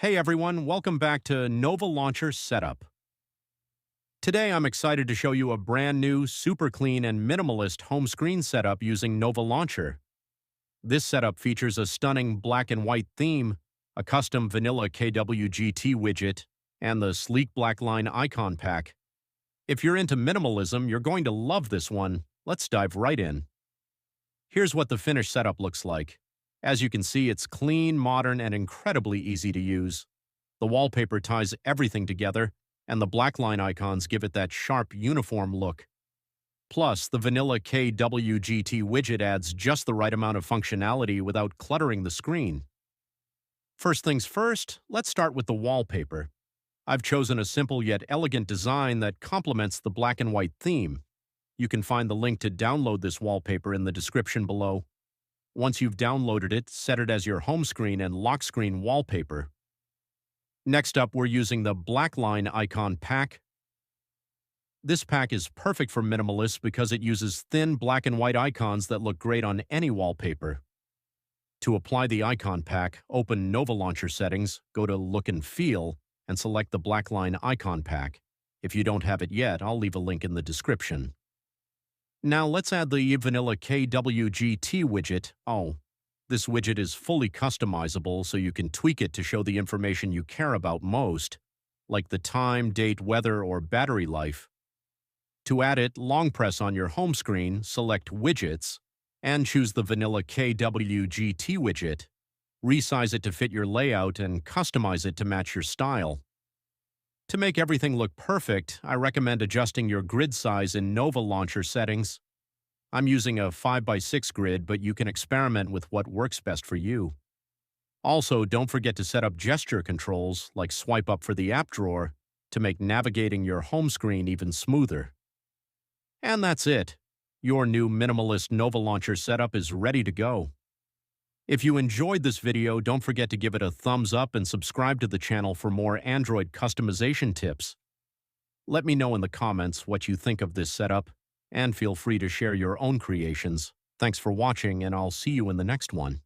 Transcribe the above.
Hey everyone, welcome back to Nova Launcher Setup. Today I'm excited to show you a brand new, super clean and minimalist home screen setup using Nova Launcher. This setup features a stunning black and white theme, a custom Vanilla KWGT widget, and the sleek black line icon pack. If you're into minimalism, you're going to love this one. Let's dive right in. Here's what the finished setup looks like. As you can see, it's clean, modern, and incredibly easy to use. The wallpaper ties everything together, and the black line icons give it that sharp, uniform look. Plus, the Vanilla KWGT widget adds just the right amount of functionality without cluttering the screen. First things first, let's start with the wallpaper. I've chosen a simple yet elegant design that complements the black and white theme. You can find the link to download this wallpaper in the description below. Once you've downloaded it, set it as your home screen and lock screen wallpaper. Next up, we're using the black line icon pack. This pack is perfect for minimalists because it uses thin black and white icons that look great on any wallpaper. To apply the icon pack, open Nova Launcher settings, go to Look and Feel, and select the black line icon pack. If you don't have it yet, I'll leave a link in the description. Now let's add the Vanilla KWGT widget. This widget is fully customizable, so you can tweak it to show the information you care about most, like the time, date, weather, or battery life. To add it, long press on your home screen, select Widgets, and choose the Vanilla KWGT widget. Resize it to fit your layout and customize it to match your style. To make everything look perfect, I recommend adjusting your grid size in Nova Launcher settings. I'm using a 5x6 grid, but you can experiment with what works best for you. Also, don't forget to set up gesture controls, like swipe up for the app drawer, to make navigating your home screen even smoother. And that's it. Your new minimalist Nova Launcher setup is ready to go. If you enjoyed this video, don't forget to give it a thumbs up and subscribe to the channel for more Android customization tips. Let me know in the comments what you think of this setup, and feel free to share your own creations. Thanks for watching, and I'll see you in the next one.